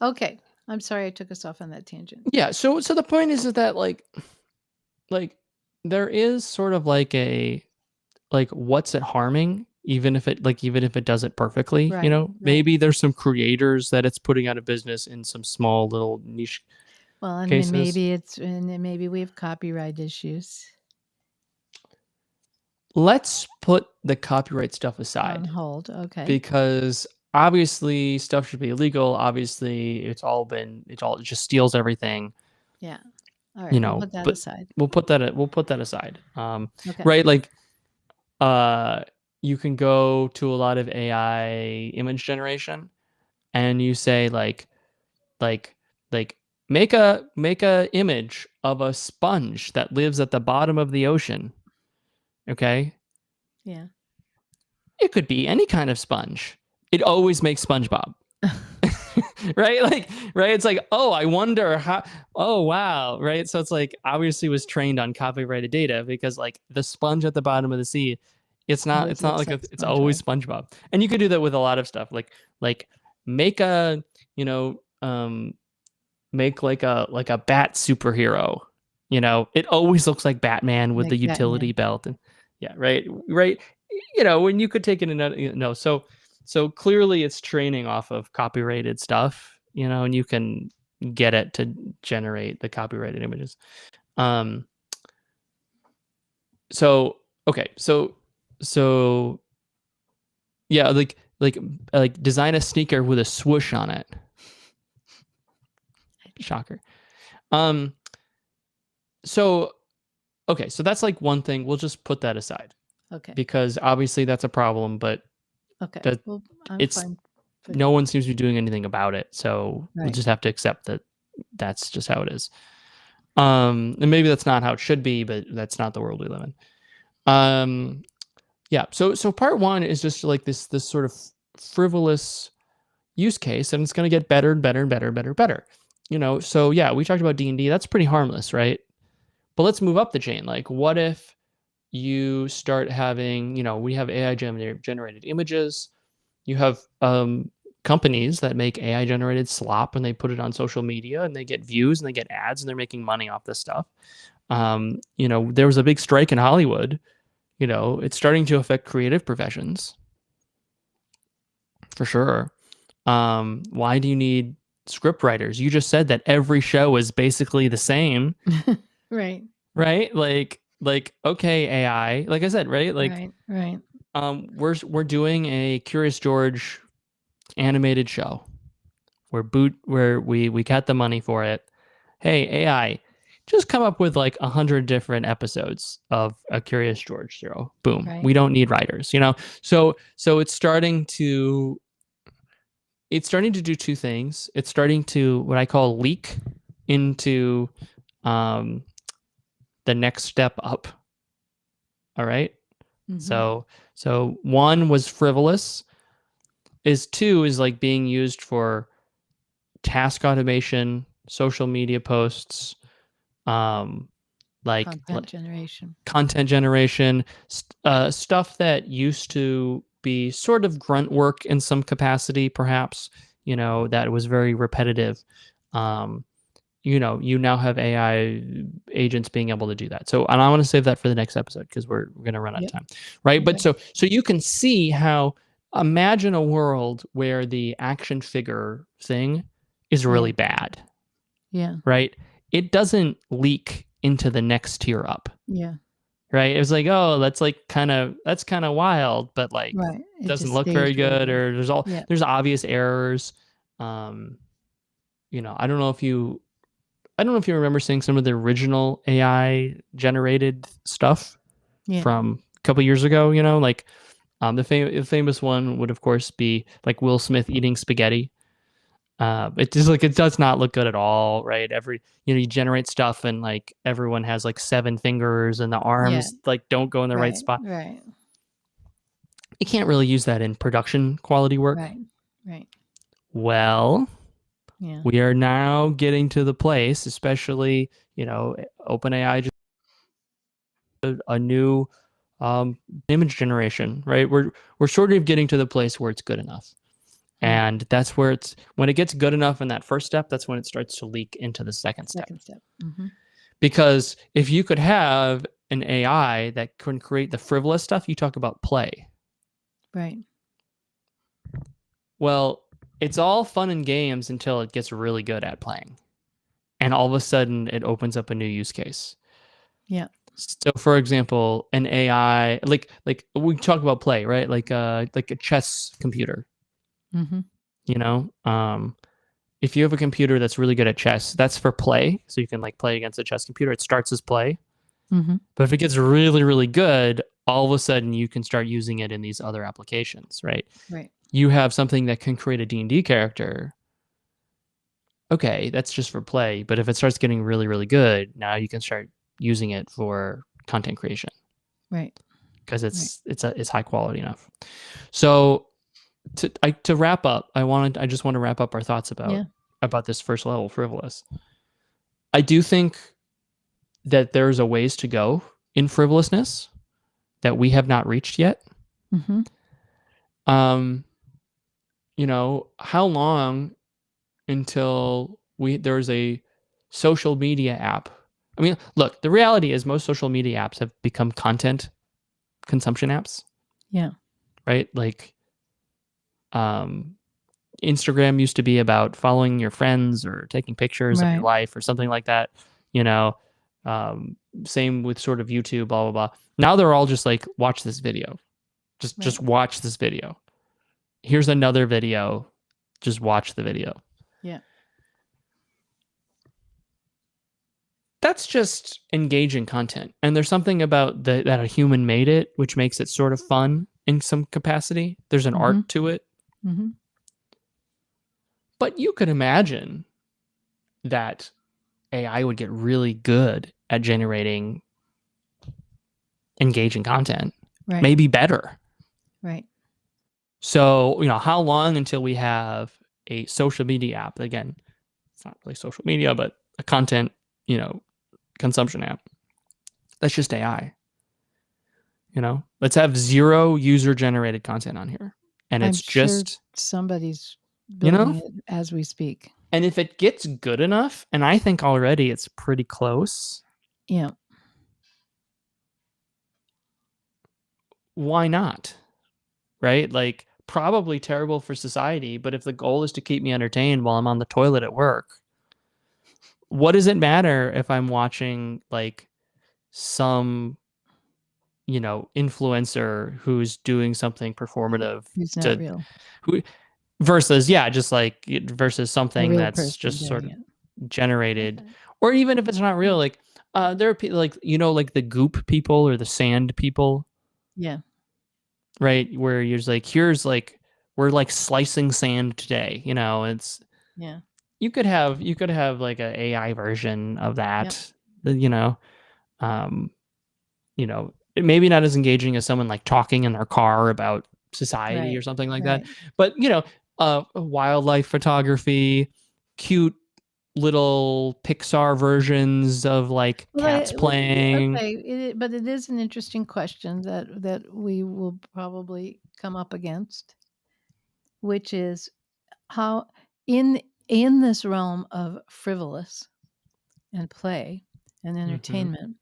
Okay, I'm sorry I took us off on that tangent. Yeah, so the point is that like there is sort of like a like what's it harming, even if it does it perfectly, Right, right. maybe there's some creators that it's putting out of business in some small little niche Well, and cases. maybe we have copyright issues Let's put the copyright stuff on aside, hold. Okay, because obviously stuff should be illegal. Obviously it just steals everything, yeah. All right, we'll put that but aside. we'll put that aside. Okay. Right, like uh you can go to a lot of AI image generation, and you say like like make a image of a sponge that lives at the bottom of the ocean. Okay, Yeah. it could be any kind of sponge. It always makes SpongeBob. right? Like, right? It's like, oh, I wonder how. Oh, wow, right? So it's like obviously was trained on copyrighted data because like the sponge at the bottom of the sea, it's not. Always It's not looks like like it's always SpongeBob. SpongeBob, and you could do that with a lot of stuff. Like make a you know make like a bat superhero. It always looks like Batman with the Like utility Batman. belt and yeah, right. When you could take it so clearly it's training off of copyrighted stuff, and you can get it to generate the copyrighted images. Um so okay, so yeah, like design a sneaker with a swoosh on it. Shocker. Um so okay, so that's like one thing. We'll just put that aside Okay. because obviously that's a problem, but Okay. that Well, I'm it's fine no putting one seems to be doing anything about it. So we'll right. just have to accept that that's just how it is. And maybe that's not how it should be, but that's not the world we live in. Yeah. So part one is just like this sort of frivolous use case, and it's going to get better and better and better and better and better. So yeah, we talked about D&D. That's pretty harmless, right? But let's move up the chain. Like, what if you start having, we have AI generated images. You have companies that make AI generated slop and they put it on social media and they get views and they get ads and they're making money off this stuff. There was a big strike in Hollywood. It's starting to affect creative professions for sure. Why do you need script writers? You just said that every show is basically the same, Right. right? Like okay, AI, like I said, right? Like Right. Right. we're doing a Curious George animated show. Where we got the money for it. Hey, AI, just come up with like 100 different episodes of a Curious George show. Boom. Right. We don't need writers. So it's starting to do two things. It's starting to what I call leak into um, the next step up. All right. Mm-hmm. So one was frivolous. Two is like being used for task automation, social media posts, um, Content generation. content generation, stuff that used to be sort of grunt work in some capacity, perhaps, that was very repetitive. Um, you now have AI agents being able to do that. So, and I want to save that for the next episode because we're going to run out of Yep. time, right? But Okay. so you can see how imagine a world where the action figure thing is really Yeah. bad, Yeah. right? It doesn't leak into the next tier up, Yeah. right? It was like, oh, that's kind of wild, but like Right. It doesn't just look stays very really good, good. or Yeah. there's obvious errors. Um, I don't know if you remember seeing some of the original AI generated stuff Yeah. from a couple years ago. Like the famous one would of course be like Will Smith eating spaghetti. It does not look good at all, right? You generate stuff and like everyone has like 7 fingers and the Yeah. arms like don't go in the right Right. spot. Right. You can't really use that in production quality work. Right. Right. Well, Yeah. we are now getting to the place, especially, OpenAI just a new image generation, right? We're sort of getting to the place where it's good enough. Right. And that's where when it gets good enough in that first step, that's when it starts to leak into the second step. Second step. Mm-hmm. Because if you could have an AI that can create the frivolous stuff, you talk about play. Right. Well, it's all fun and games until it gets really good at playing. And all of a sudden it opens up a new use case. Yeah. So for example, an AI like we talk about play, right? Like a chess computer, Mm-hmm. you know? If you have a computer that's really good at chess, that's for play. So you can like play against a chess computer. It starts as play. Mm-hmm. But if it gets really, really good, all of a sudden you can start using it in these other applications, right? Right. You have something that can create a D&D character. Okay, that's just for play. But if it starts getting really, really good, now you can start using it for content creation Right. because it's high quality enough. So to wrap up, I just want to wrap up our thoughts Yeah. about this first level frivolous. I do think that there's a ways to go in frivolousness that we have not reached yet. Mm-hmm. Um, how long until there's a social media app? I mean, look, the reality is most social media apps have become content consumption apps. Yeah. Right? Like um Instagram used to be about following your friends or taking pictures of your Right. life or something like that, you know. Um, Same with sort of YouTube, blah blah blah. Now they're all just like, watch this video. Just Right. watch this video. Here's another video. Just watch the video. Yeah. That's just engaging content. And there's something about that a human made it, which makes it sort of fun in some capacity. There's an Mm-hmm. art to it. Mm-hmm. But you could imagine that AI would get really good at generating engaging content, Right. maybe better. Right. So, how long until we have a social media app? Again, it's not really social media, but a content, consumption app. That's just AI. Let's have 0 user generated content on here. And I'm it's sure just, somebody's building it as we speak. And if it gets good enough, and I think already it's pretty close. Yeah. Why not? Right? Like, probably terrible for society, but if the goal is to keep me entertained while I'm on the toilet at work, what does it matter if I'm watching like some, influencer who's doing something performative Who's not to real. who versus versus A something real that's person just sort doing of it. generated, Okay. or even if it's not real, like there are people like like the goop people or the sand people, Yeah. right? Where you're just like, here's like, we're like slicing sand today, it's Yeah. you could have like a AI version of that. you know um maybe not as engaging as someone like talking in their car about society Right. or something like that, Right. but wildlife photography, cute little Pixar versions of like cats playing. Okay, but it is an interesting question that we will probably come up against, which is how in this realm of frivolous and play and Mhm. entertainment,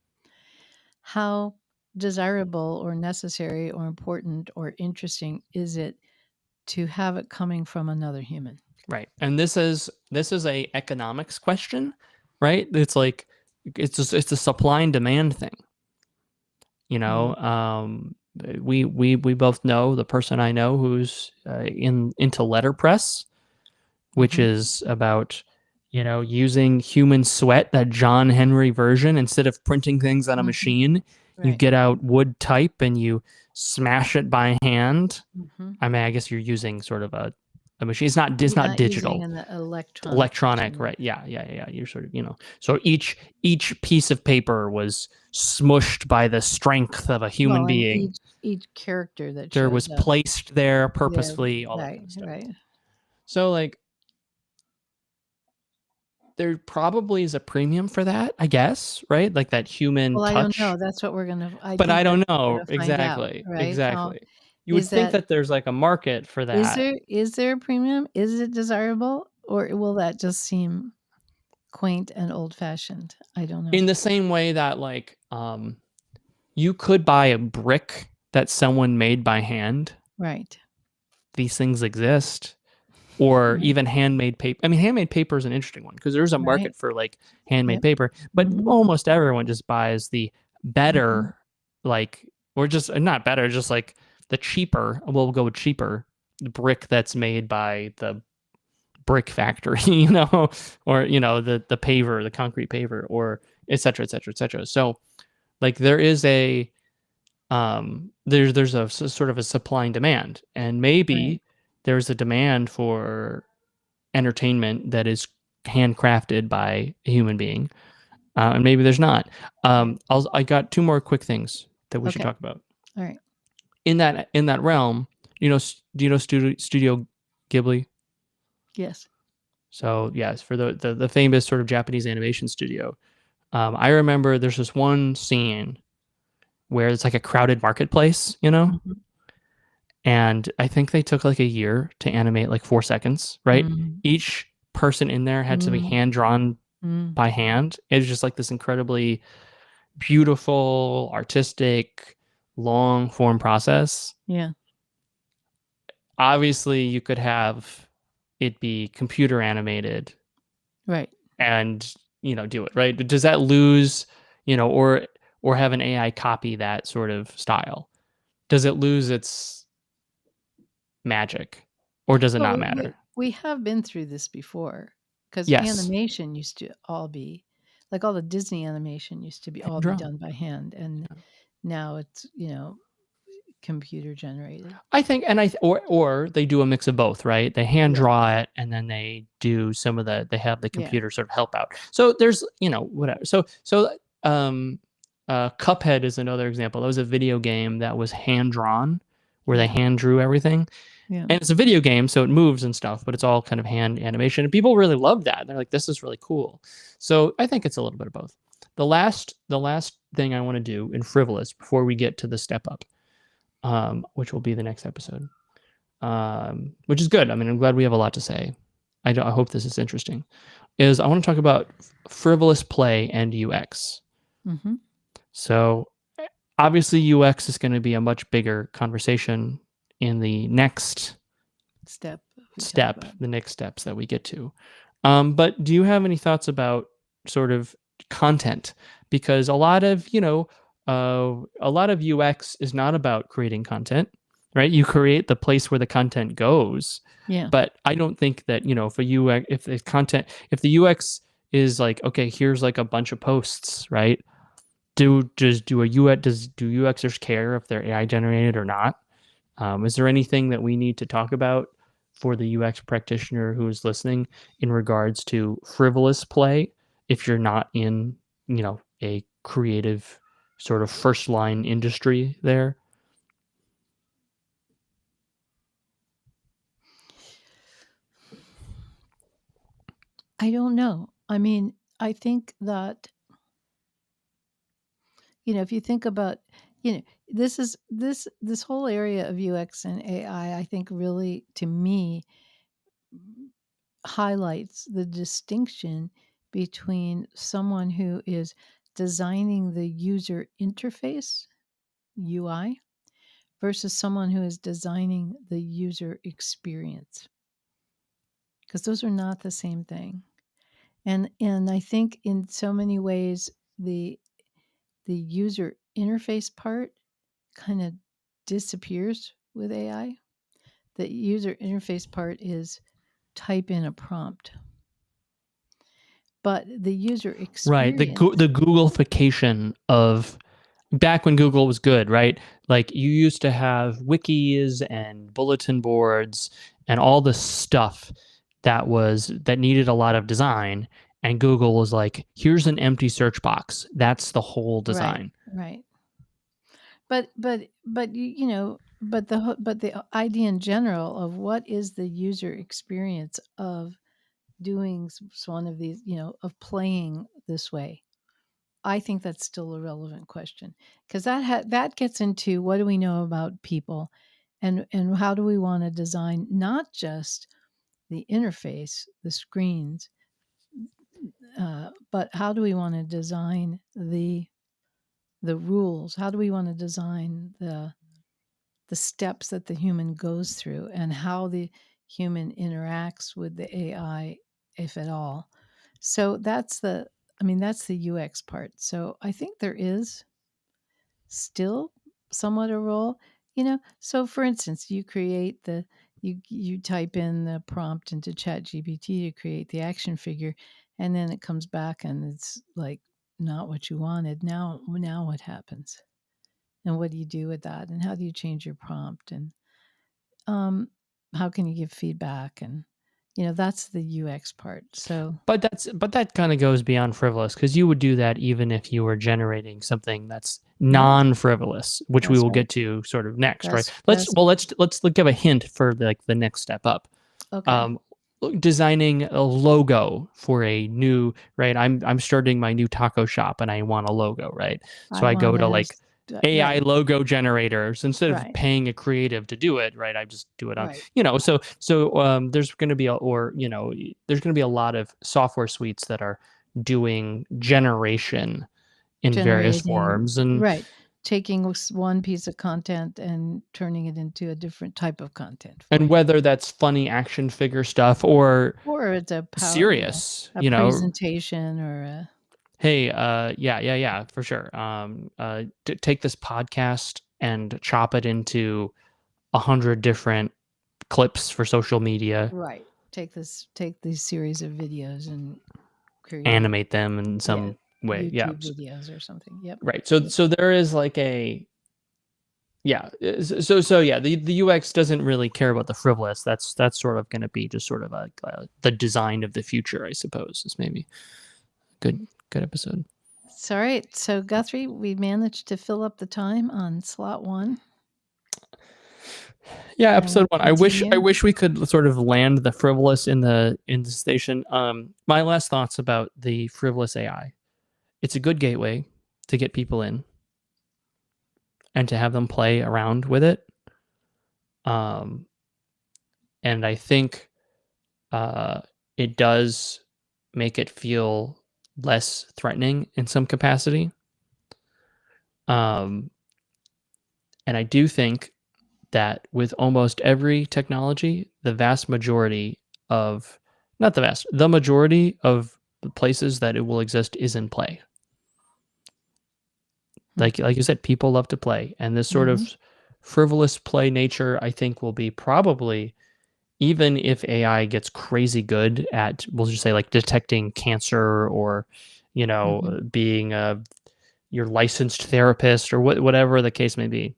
how desirable or necessary or important or interesting is it to have it coming from another human? Right. And this is a economics question, right? It's like it's a supply and demand thing. Mm. We both know the person I know who's into letterpress, which Mhm. is about using human sweat, that John Henry version. Instead of printing things on a Mhm. machine, you Right. get out wood type and you smash it by hand. Mhm. I mean, I guess you're using sort of a machine. It's not Using digital, an electronic electronic, machine. right? Yeah. You're sort of, so each piece of paper was smushed by the strength of a human Well, and being. each character that There was shows up. placed there Yeah, purposefully, all that right, kind of stuff. right. So like there probably is a premium for that, I guess, right? Like that human Well, I don't know. touch. That's what I But think I that's don't what we're know gonna find out, exactly. right? How Exactly. You would is think that that there's like a market for that. is there a premium? Is it desirable? Or will that just seem quaint and old fashioned? I don't know. In the same way that like you could buy a brick that someone made by hand. Right. These things exist. Or Right. even handmade paper. I mean, handmade paper is an interesting one because there's a Right. market for like handmade Yep. paper, but Mhm. almost everyone just buys the Mhm. better, like, or just not better, just like the cheaper. We'll go with cheaper brick that's made by the brick factory, or the paver, the concrete paver, or et cetera, et cetera, et cetera. So like there is a there's a sort of a supply and demand, and Right. maybe there's a demand for entertainment that is handcrafted by a human being, and maybe there's not. Right. I got two more quick things that we should Okay. talk about All right. in that realm. Do you know Studio Ghibli? Yes. So yes, for the famous sort of Japanese animation studio. I remember there's this one scene where it's like a crowded marketplace, you know, Mhm. and I think they took like a year to animate like 4 seconds, right? Mm. Each person in there had to be Mm. hand drawn Mm. by hand. It was just like this incredibly beautiful, artistic, long form process. Yeah. Obviously, you could have it be computer animated Right. and do it right. But does that lose, or have an AI copy that sort of style? Does it lose its magic, or does it Well, not we matter? we have been through this before, because Yes, animation used to all be like, all the Disney animation used to be hand all be drawn. done by hand, and now it's, computer generated. I think, and or they do a mix of both, right? They hand Yeah. draw it, and then they have the Yeah. computer sort of help out. So there's, whatever. Cuphead is another example. That was a video game that was hand drawn, where they Yeah. hand drew everything, Yeah. and it's a video game, so it moves and stuff, but it's all kind of hand animation, and people really love that. They're like, "This is really cool." So I think it's a little bit of both. The last thing I want to do in frivolous before we get to the step up, which will be the next episode, which is good. I mean, I'm glad we have a lot to say. I hope this is interesting. Is I want to talk about frivolous play and UX. Mhm. So obviously, UX is going to be a much bigger conversation in the next Step we talk step, about. the next steps that we get to. But do you have any thoughts about sort of content? Because a lot of UX is not about creating content, right? You create the place where the content goes. Yeah. But I don't think that, if the UX is like, okay, here's like a bunch of posts, right? Do UXers care if they're AI generated or not? Is there anything that we need to talk about for the UX practitioner who is listening in regards to frivolous play if you're not in, a creative sort of first line industry there? I don't know. I mean, I think that, if you think about, this whole area of UX and AI, I think really, to me, highlights the distinction between someone who is designing the user interface, UI, versus someone who is designing the user experience, because those are not the same thing. And I think in so many ways, the user interface part kind of disappears with AI. The user interface part is type in a prompt, but the user Right. experience. The Googleification of back when Google was good, right? Like you used to have wikis and bulletin boards and all the stuff that needed a lot of design, and Google was like, here's an empty search box. That's the whole Right, design. right. But but the idea in general of what is the user experience of doing one of these, of playing this way. I think that's still a relevant question, because that gets into what do we know about people, and how do we want to design not just the interface, the screens, but how do we want to design the rules? How do we want to design the steps that the human goes through, and how the human interacts with the AI, if at all? So that's the UX part. So I think there is still somewhat a role, so for instance, you type in the prompt into chat gpt to create the action figure, and then it comes back and it's like not what you wanted. Now what happens, and what do you do with that, and how do you change your prompt, and um how can you give feedback, and that's the UX part. So But that kind of goes beyond frivolous, because you would do that even if you were generating something that's yeah, non-frivolous, which we that's will right. get to sort of next, right? That's Let's that's well let's give a hint for like the next step up. okay. Um, Designing a logo for a new, right? I'm starting my new taco shop and I want a logo, right? So I I want go to to have like AI right, logo generators instead of right, paying a creative to do it, right? I just do it on, right. there's going to be there's going to be a lot of software suites that are doing generation in various Generating forms, and right, taking one piece of content and turning it into a different type of content for you. whether that's funny action figure stuff or Or it's a serious, a presentation or a hey, yeah, for sure. Take this podcast and chop it into 100 different clips for social media, right. Take these series of videos and create, animate them in yeah, some way. Yeah, YouTube videos or something. Yep. right. So Yep. there is like a yeah. Yeah. The UX doesn't really care about the frivolous. That's sort of going to be just sort of the design of the future, I suppose. Is maybe good episode. It's all right. So Guthrie, we managed to fill up the time on slot 1 Yeah, and we'll episode 1. I continue. wish we could sort of land the frivolous in the station. My last thoughts about the frivolous AI. It's a good gateway to get people in and to have them play around with it. Um, and I think uh, it does make it feel less threatening in some capacity. Um, and I do think that with almost every technology, the vast majority of, not the vast, the majority of the places that it will exist is in play. Like you said, people love to play, and this sort Mm-hmm. of frivolous play nature, I think, will be probably, even if AI gets crazy good at, we'll just say, like detecting cancer or, Mm-hmm. being your licensed therapist or whatever the case may be.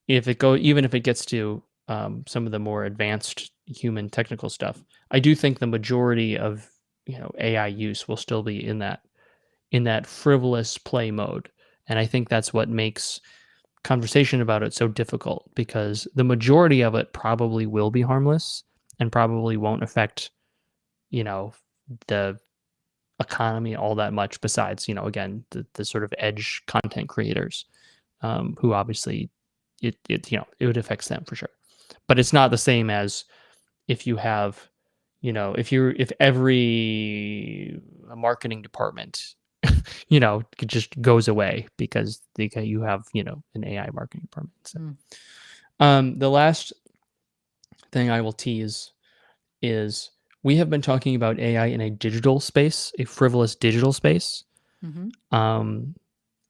Even if it gets to some of the more advanced human technical stuff, I do think the majority of AI use will still be in that frivolous play mode, and I think that's what makes conversation about it so difficult, because the majority of it probably will be harmless and probably won't affect you know the economy all that much, besides again the sort of edge content creators, who obviously it would affect them for sure, but it's not the same as if you have if every marketing department just goes away because you have an AI marketing department. So Mm. the last thing I will tease is, we have been talking about AI in a digital space, a frivolous digital space, Mm-hmm. um,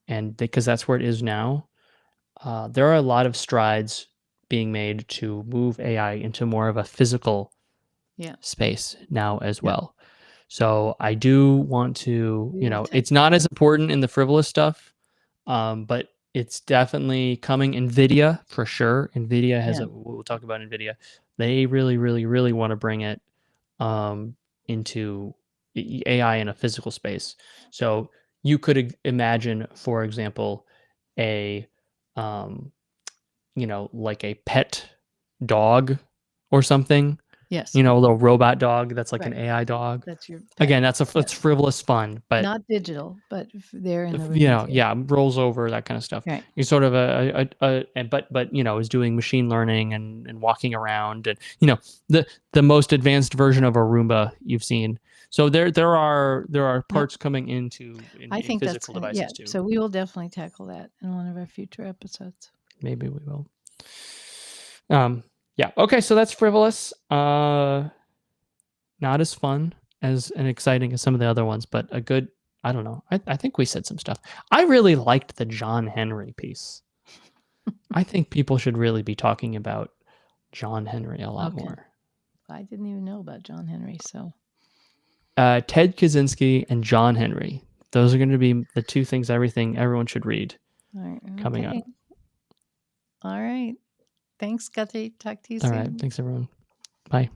and because that's where it is now. There are a lot of strides being made to move AI into more of a physical Yeah. space now as Yeah. well. So I do want to, We will it's tackle not that. as important in the frivolous stuff, but it's definitely coming. Nvidia, for sure. Nvidia has Yeah. a. We'll talk about Nvidia. They really, really, really want to bring it um, into AI in a physical space. So you could imagine, for example, a um, like a pet dog or something, Yes. a little robot dog that's like an Right. AI dog. That's your pet. Again, Yeah. that's frivolous fun, but Not digital, but they're in the real deal. yeah, rolls over, that kind of stuff. Right. You're sort of and but is doing machine learning and walking around, and the most advanced version of a Roomba you've seen. So there are Yep. parts coming into I in think that's physical yeah. devices too. So we will definitely tackle that in one of our future episodes. Maybe we will. Yeah. Okay. So that's frivolous. Not as fun as and exciting as some of the other ones, but a good. I don't know. I think we said some stuff. I really liked the John Henry piece. I think people should really be talking about John Henry a lot Okay. more. I didn't even know about John Henry. So Ted Kaczynski and John Henry. Those are going to be the two things everyone should read all right. coming Okay. up. All right. Thanks, Guthrie. Talk to you All right. soon. Thanks, everyone. Bye.